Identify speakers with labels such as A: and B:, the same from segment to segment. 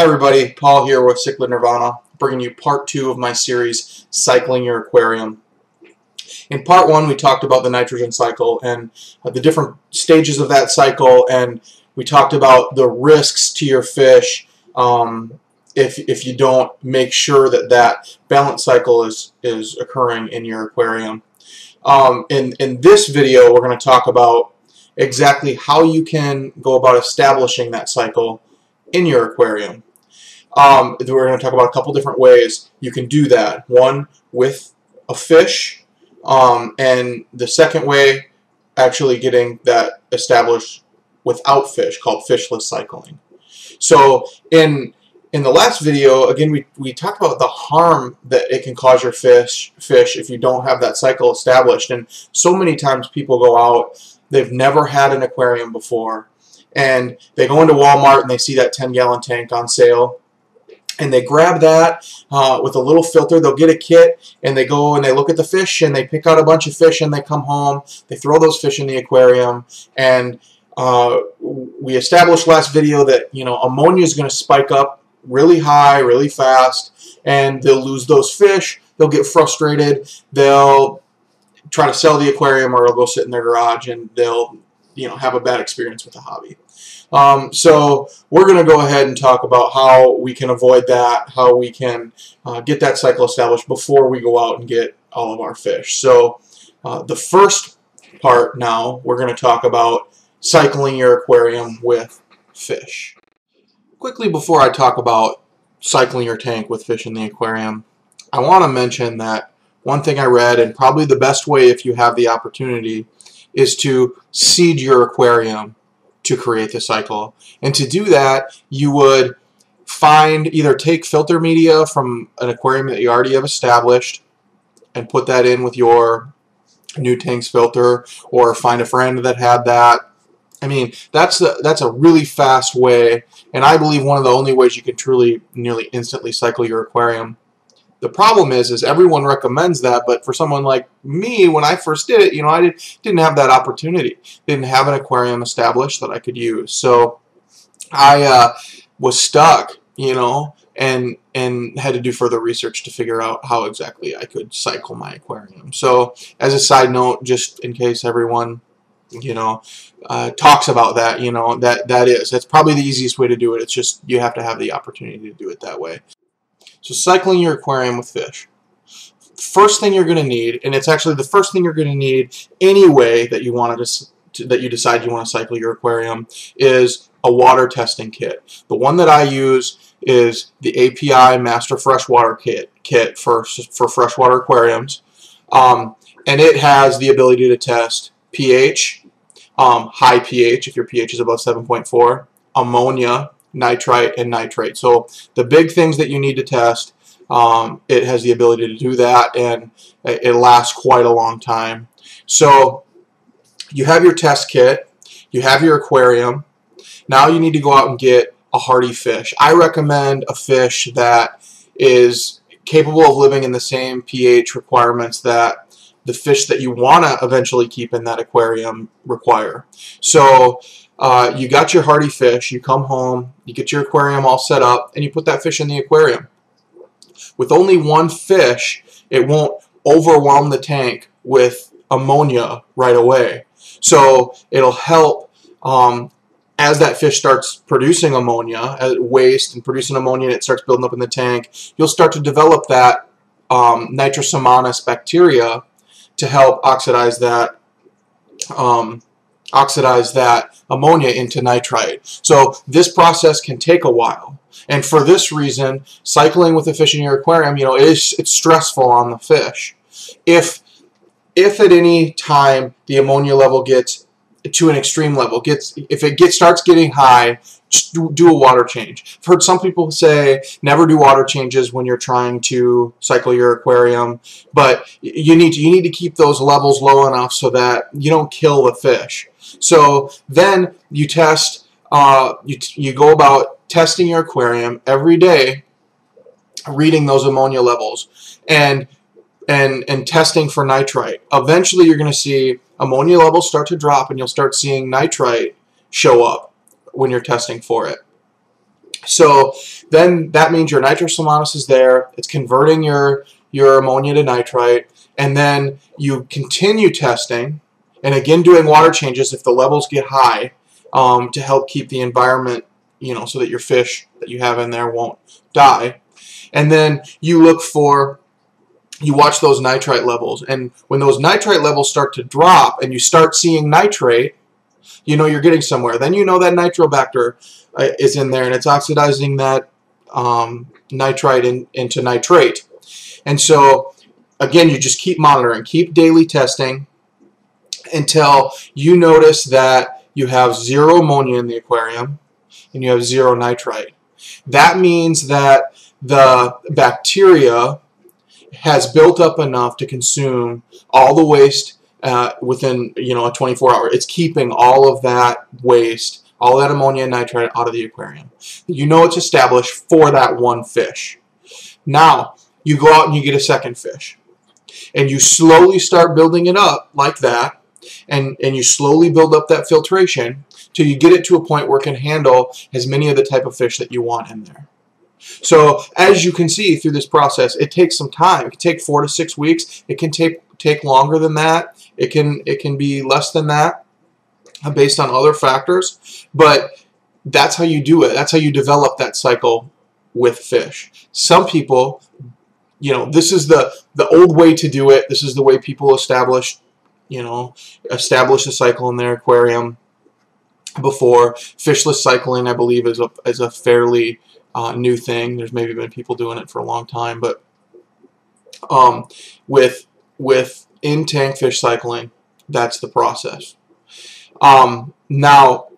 A: Hi everybody, Paul here with Cichlid Nirvana, bringing you part 2 of my series, Cycling Your Aquarium. In part 1 we talked about the nitrogen cycle and the different stages of that cycle, and we talked about the risks to your fish if you don't make sure that that balance cycle is occurring in your aquarium. In this video we're going to talk about exactly how you can go about establishing that cycle in your aquarium. We're going to talk about a couple different ways you can do that. One, with a fish, and the second way, actually getting that established without fish, called fishless cycling. So in the last video, again, we talked about the harm that it can cause your fish if you don't have that cycle established. And so many times people go out, they've never had an aquarium before, and they go into Walmart and they see that 10-gallon tank on sale, and they grab that with a little filter. They'll get a kit, and they go and they look at the fish, and they pick out a bunch of fish, and they come home, they throw those fish in the aquarium, and we established last video that, you know, ammonia is going to spike up really high, really fast, and they'll lose those fish. They'll get frustrated. They'll try to sell the aquarium, or they'll go sit in their garage, and they'll, you know, have a bad experience with the hobby. So we're going to go ahead and talk about how we can avoid that, how we can get that cycle established before we go out and get all of our fish. So the first part now, we're going to talk about cycling your aquarium with fish. Quickly, before I talk about cycling your tank with fish in the aquarium, I want to mention that one thing I read, and probably the best way if you have the opportunity, is to seed your aquarium to create the cycle. And to do that, you would either take filter media from an aquarium that you already have established and put that in with your new tank's filter, or find a friend that had that. I mean, that's a really fast way, and I believe one of the only ways you can truly nearly instantly cycle your aquarium. The problem is everyone recommends that, but for someone like me, when I first did it, you know, I didn't have that opportunity. Didn't have an aquarium established that I could use, so I was stuck, you know, and had to do further research to figure out how exactly I could cycle my aquarium. So, as a side note, just in case everyone, you know, talks about that, you know, that's probably the easiest way to do it. It's just you have to have the opportunity to do it that way. So cycling your aquarium with fish. First thing you're going to need, and it's actually the first thing you're going to need anyway that you wanted that you decide you want to cycle your aquarium, is a water testing kit. The one that I use is the API Master Freshwater kit for freshwater aquariums, and it has the ability to test pH, high pH if your pH is above 7.4, ammonia, nitrite, and nitrate. So the big things that you need to test, it has the ability to do that, and it lasts quite a long time. So you have your test kit, you have your aquarium. Now you need to go out and get a hardy fish. I recommend a fish that is capable of living in the same pH requirements that the fish that you want to eventually keep in that aquarium require. So you got your hardy fish, you come home, you get your aquarium all set up, and you put that fish in the aquarium. With only one fish, it won't overwhelm the tank with ammonia right away. So it'll help as that fish starts producing ammonia, waste, and producing ammonia, and it starts building up in the tank, you'll start to develop that nitrosomonas bacteria to help oxidize that ammonia into nitrite. So this process can take a while, and for this reason, cycling with a fish in your aquarium, you know, it's stressful on the fish. If at any time the ammonia level gets to an extreme level, starts getting high, just do a water change. I've heard some people say never do water changes when you're trying to cycle your aquarium, but you need to keep those levels low enough so that you don't kill the fish. So then you test, you go about testing your aquarium every day, reading those ammonia levels, and testing for nitrite. Eventually you're going to see ammonia levels start to drop, and you'll start seeing nitrite show up when you're testing for it. So then that means your nitrosomonas is there. It's converting your ammonia to nitrite, and then you continue testing, and again doing water changes if the levels get high, to help keep the environment, so that your fish that you have in there won't die. And then you watch those nitrite levels, and when those nitrite levels start to drop and you start seeing nitrate, you're getting somewhere. Then that nitrobacter is in there, and it's oxidizing that nitrite into nitrate. And so again, you just keep monitoring, keep daily testing until you notice that you have 0 ammonia in the aquarium and you have 0 nitrite. That means that the bacteria has built up enough to consume all the waste within a 24-hour. It's keeping all of that waste, all that ammonia and nitrite out of the aquarium. It's established for that one fish. Now you go out and you get a second fish, and you slowly start building it up like that, and you slowly build up that filtration till you get it to a point where it can handle as many of the type of fish that you want in there. So as you can see through this process, it takes some time. It can take 4 to 6 weeks. It can take longer than that. It can be less than that based on other factors. But that's how you do it. That's how you develop that cycle with fish. Some people, this is the old way to do it. This is the way people establish a cycle in their aquarium before. Fishless cycling, I believe, is a fairly new thing. There's maybe been people doing it for a long time, but with in-tank fish cycling, that's the process. Now,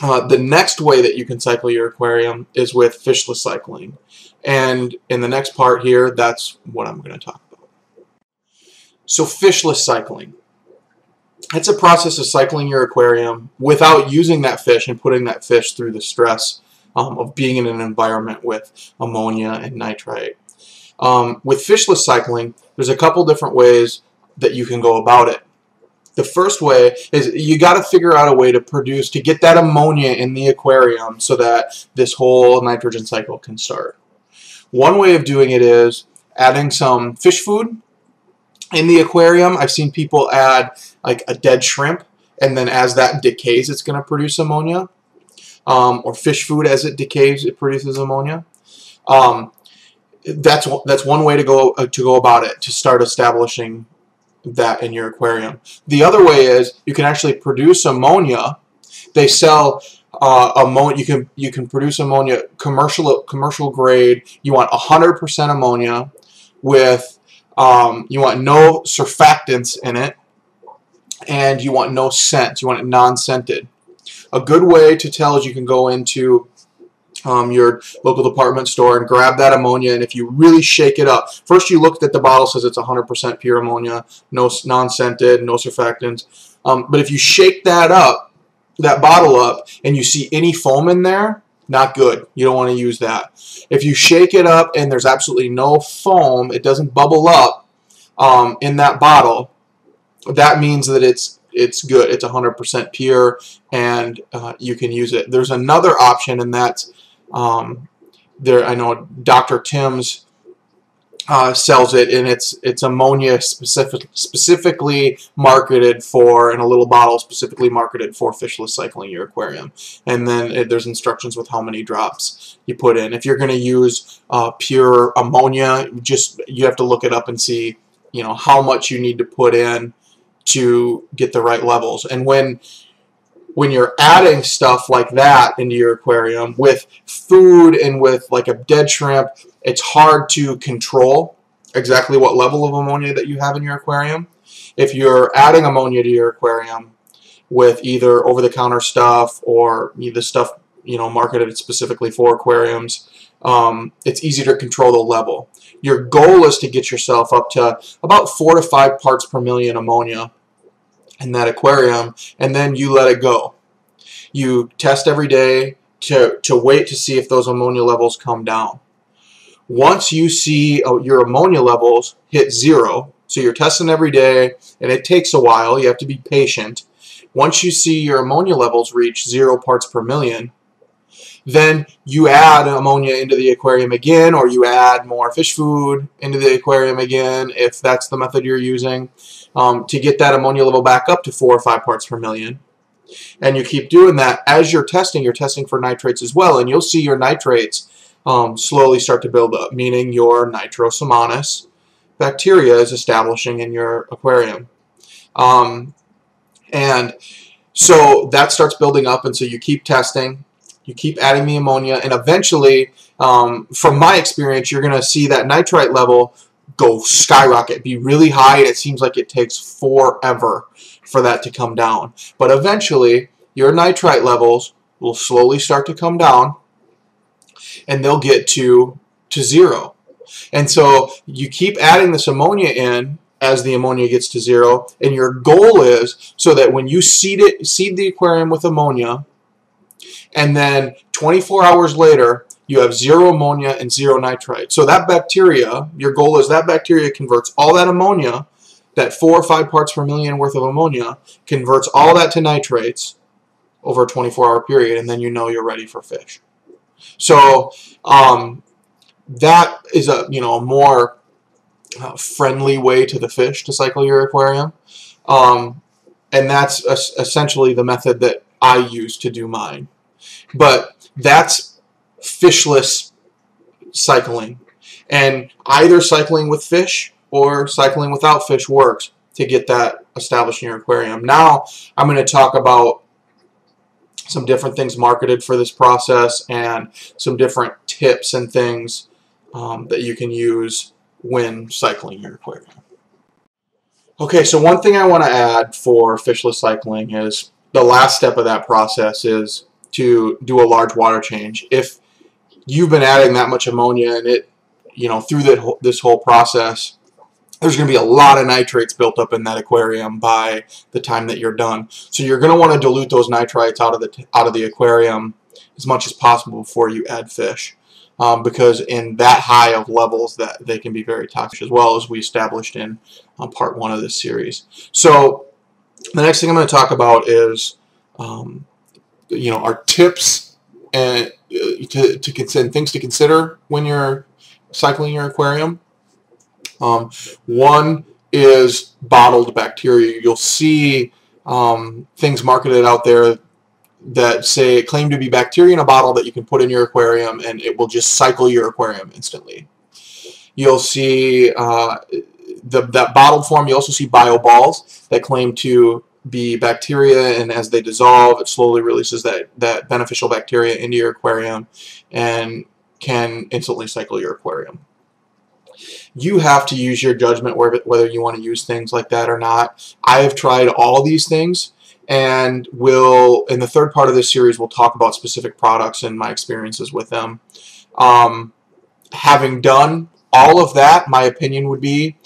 A: the next way that you can cycle your aquarium is with fishless cycling, and in the next part here, that's what I'm going to talk about. So fishless cycling. It's a process of cycling your aquarium without using that fish and putting that fish through the stress of being in an environment with ammonia and nitrite. With fishless cycling, there's a couple different ways that you can go about it. The first way is you got to figure out a way to get that ammonia in the aquarium so that this whole nitrogen cycle can start. One way of doing it is adding some fish food in the aquarium. I've seen people add like a dead shrimp, and then as that decays, it's going to produce ammonia. Or fish food, as it decays, it produces ammonia. That's one way to go about it, to start establishing that in your aquarium. The other way is you can actually produce ammonia. They sell ammonia. You can produce ammonia commercial grade. You want 100% ammonia with you want no surfactants in it, and you want no scent. You want it non-scented. A good way to tell is you can go into your local department store and grab that ammonia, and if you really shake it up, first you look at the bottle, says it's 100% pure ammonia, no non-scented, no surfactants, but if you shake that bottle up, and you see any foam in there, not good. You don't want to use that. If you shake it up and there's absolutely no foam, it doesn't bubble up in that bottle, that means that it's good. It's 100% pure, and you can use it. There's another option, and that's I know Dr. Tim's sells it, and it's ammonia specifically marketed for, in a little bottle specifically marketed for fishless cycling your aquarium. And then there's instructions with how many drops you put in. If you're going to use pure ammonia, you have to look it up and see how much you need to put in to get the right levels. And when you're adding stuff like that into your aquarium with food and with like a dead shrimp, it's hard to control exactly what level of ammonia that you have in your aquarium. If you're adding ammonia to your aquarium with either over-the-counter stuff or the stuff marketed specifically for aquariums, it's easier to control the level. Your goal is to get yourself up to about 4 to 5 parts per million ammonia in that aquarium, and then you let it go. You test every day to wait to see if those ammonia levels come down. Once you see your ammonia levels hit 0, so you're testing every day, and it takes a while, you have to be patient. Once you see your ammonia levels reach 0 parts per million, Then you add ammonia into the aquarium again, or you add more fish food into the aquarium again, if that's the method you're using, to get that ammonia level back up to 4 or 5 parts per million. And you keep doing that. As you're testing for nitrates as well, and you'll see your nitrates slowly start to build up, meaning your Nitrosomonas bacteria is establishing in your aquarium. And so that starts building up, and so you keep testing, you keep adding the ammonia, and eventually, from my experience, you're going to see that nitrite level go skyrocket, be really high, and it seems like it takes forever for that to come down. But eventually, your nitrite levels will slowly start to come down, and they'll get to 0. And so you keep adding this ammonia in as the ammonia gets to 0, and your goal is so that when you seed the aquarium with ammonia, and then 24 hours later you have 0 ammonia and 0 nitrite. So that bacteria, your goal is that bacteria converts all that ammonia, that 4 or 5 parts per million worth of ammonia, converts all that to nitrates over a 24-hour period, and then you know you're ready for fish. So that is a more friendly way to the fish to cycle your aquarium, and that's essentially the method that I use to do mine. But that's fishless cycling, and either cycling with fish or cycling without fish works to get that established in your aquarium. Now I'm going to talk about some different things marketed for this process and some different tips and things that you can use when cycling your aquarium. Okay, so one thing I want to add for fishless cycling is the last step of that process is to do a large water change. If you've been adding that much ammonia and it, through this whole process, there's going to be a lot of nitrates built up in that aquarium by the time that you're done. So you're going to want to dilute those nitrites out of the aquarium as much as possible before you add fish, because in that high of levels that they can be very toxic, as well as we established in part 1 of this series. So the next thing I'm going to talk about is our tips and things to consider when you're cycling your aquarium. One is bottled bacteria. You'll see things marketed out there that claim to be bacteria in a bottle that you can put in your aquarium and it will just cycle your aquarium instantly. You'll see that bottled form. You also see bioballs that claim to be bacteria, and as they dissolve, it slowly releases that beneficial bacteria into your aquarium and can instantly cycle your aquarium. You have to use your judgment whether you want to use things like that or not. I have tried all these things, and in the third part of this series, we'll talk about specific products and my experiences with them. Having done all of that, my opinion would be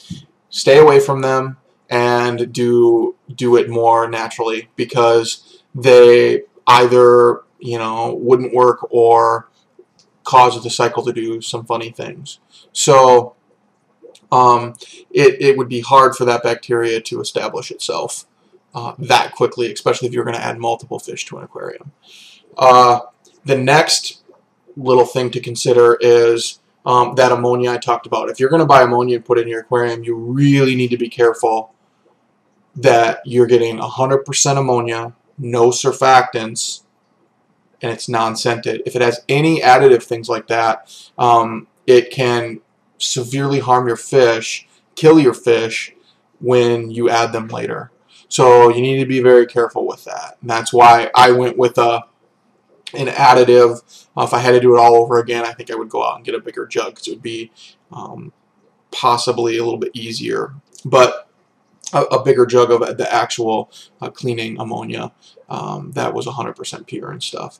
A: stay away from them and do it more naturally, because they either wouldn't work or cause the cycle to do some funny things. So it would be hard for that bacteria to establish itself that quickly, especially if you're going to add multiple fish to an aquarium. The next little thing to consider is that ammonia I talked about. If you're going to buy ammonia and put it in your aquarium, you really need to be careful that you're getting 100% ammonia, no surfactants, and it's non-scented. If it has any additive things like that, it can severely harm your fish, kill your fish when you add them later. So you need to be very careful with that. And that's why I went with an additive. If I had to do it all over again, I think I would go out and get a bigger jug, because it would be possibly a little bit easier. But a bigger jug of the actual cleaning ammonia that was 100% pure and stuff.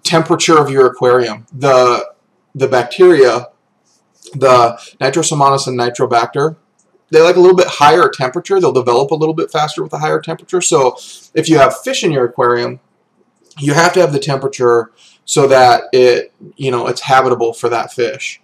A: Temperature of your aquarium. The bacteria, the Nitrosomonas and Nitrobacter, they like a little bit higher temperature. They'll develop a little bit faster with a higher temperature. So if you have fish in your aquarium, you have to have the temperature so that it's habitable for that fish.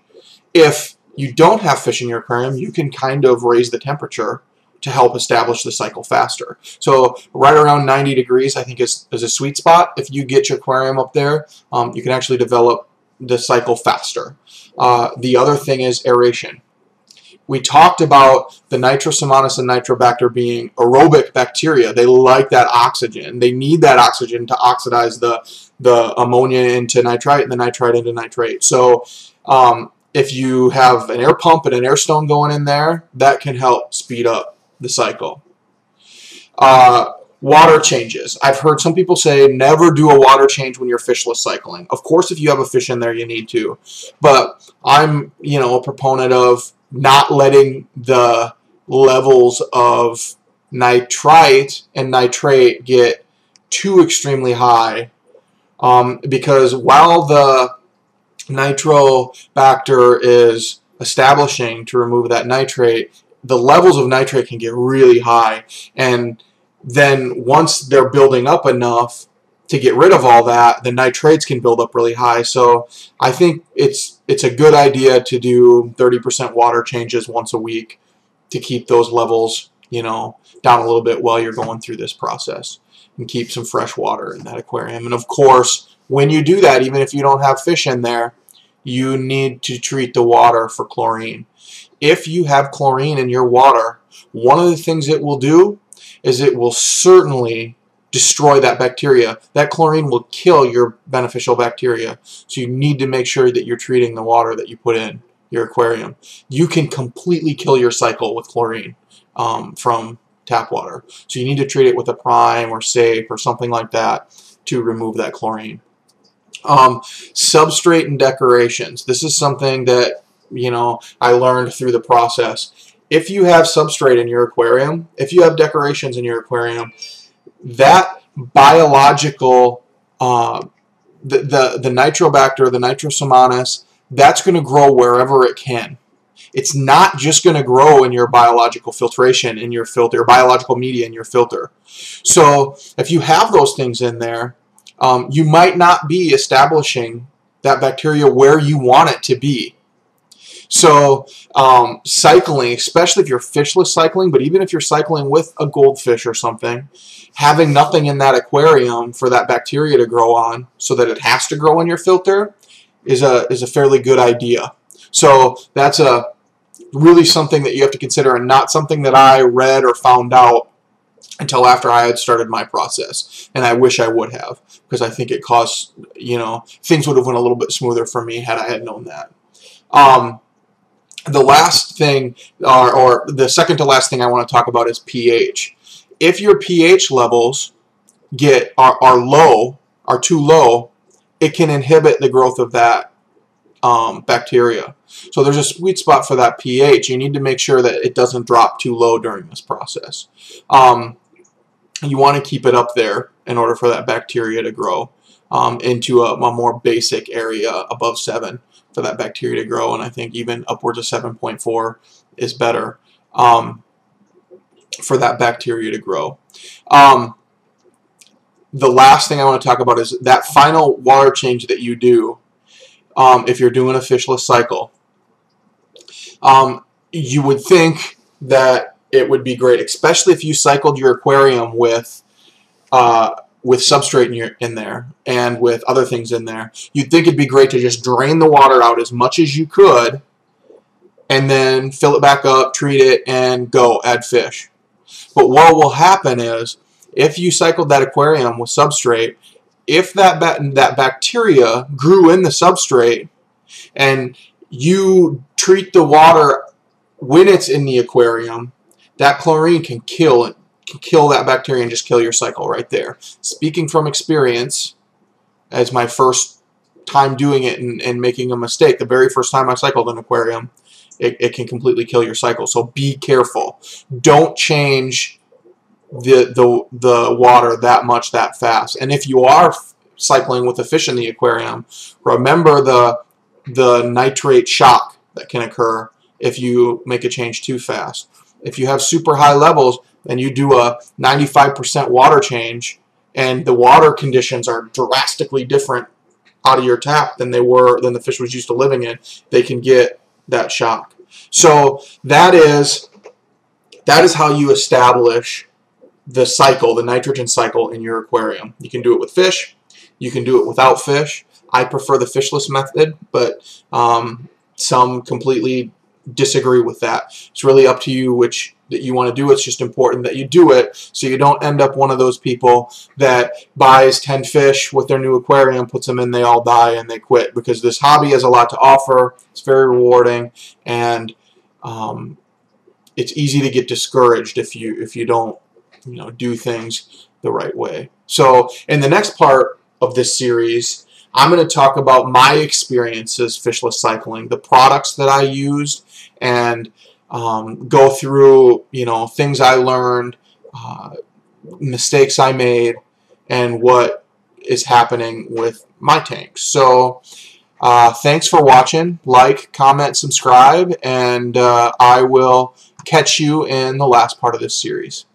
A: If you don't have fish in your aquarium, you can kind of raise the temperature to help establish the cycle faster. So right around 90 degrees, I think is a sweet spot. If you get your aquarium up there, you can actually develop the cycle faster. The other thing is aeration. We talked about the Nitrosomonas and Nitrobacter being aerobic bacteria. They like that oxygen. They need that oxygen to oxidize the ammonia into nitrite and the nitrite into nitrate. So if you have an air pump and an air stone going in there, that can help speed up the cycle. Water changes. I've heard some people say never do a water change when you're fishless cycling. Of course, if you have a fish in there, you need to. But I'm, a proponent of not letting the levels of nitrite and nitrate get too extremely high, because while the Nitrobacter is establishing to remove that nitrate, the levels of nitrate can get really high, and then once they're building up enough to get rid of all that, the nitrates can build up really high. So I think it's a good idea to do 30% water changes once a week to keep those levels, down a little bit while you're going through this process, and keep some fresh water in that aquarium. And of course, when you do that, even if you don't have fish in there, you need to treat the water for chlorine. If you have chlorine in your water, one of the things it will do is it will certainly destroy that bacteria. That chlorine will kill your beneficial bacteria. So you need to make sure that you're treating the water that you put in your aquarium. You can completely kill your cycle with chlorine from tap water. So you need to treat it with a prime or safe or something like that to remove that chlorine. Substrate and decorations. This is something that I learned through the process. If you have substrate in your aquarium, if you have decorations in your aquarium, that biological, the Nitrobacter, the Nitrosomonas, that's going to grow wherever it can. It's not just going to grow in your biological filtration, in your filter, biological media in your filter. So if you have those things in there, you might not be establishing that bacteria where you want it to be. So cycling, especially if you're fishless cycling, but even if you're cycling with a goldfish or something, having nothing in that aquarium for that bacteria to grow on so that it has to grow in your filter is a fairly good idea. So that's really something that you have to consider, and not something that I read or found out until after I had started my process. And I wish I would have, because I think it caused, things would have went a little bit smoother for me had I had known that. The last thing, or the second to last thing I want to talk about is pH. If your pH levels are too low, it can inhibit the growth of that bacteria. So there's a sweet spot for that pH. You need to make sure that it doesn't drop too low during this process. You want to keep it up there in order for that bacteria to grow into a more basic area above 7 for that bacteria to grow, and I think even upwards of 7.4 is better for that bacteria to grow. The last thing I want to talk about is that final water change that you do if you're doing a fishless cycle. You would think that it would be great, especially if you cycled your aquarium with substrate in there and with other things in there. You'd think it'd be great to just drain the water out as much as you could and then fill it back up, treat it, and go add fish. But what will happen is, if you cycled that aquarium with substrate, if that bacteria grew in the substrate and you treat the water when it's in the aquarium, that chlorine can kill it. Kill that bacteria and just kill your cycle right there. Speaking from experience, as my first time doing it and making a mistake, the very first time I cycled an aquarium, it can completely kill your cycle. So be careful. Don't change the water that much that fast. And if you are cycling with a fish in the aquarium, remember the nitrate shock that can occur if you make a change too fast. If you have super high levels, and you do a 95% water change, and the water conditions are drastically different out of your tap than the fish was used to living in, they can get that shock. So that is That is how you establish the cycle, the nitrogen cycle in your aquarium. You can do it with fish. You can do it without fish. I prefer the fishless method, but some completely disagree with that. It's really up to you which that you want to do. It's just important that you do it so you don't end up one of those people that buys 10 fish with their new aquarium, puts them in, they all die, and they quit, because this hobby has a lot to offer. It's very rewarding, and it's easy to get discouraged if you don't do things the right way. So in the next part of this series, I'm going to talk about my experiences fishless cycling, the products that I used, and go through things I learned, mistakes I made, and what is happening with my tanks. So thanks for watching. Like, comment, subscribe, and I will catch you in the last part of this series.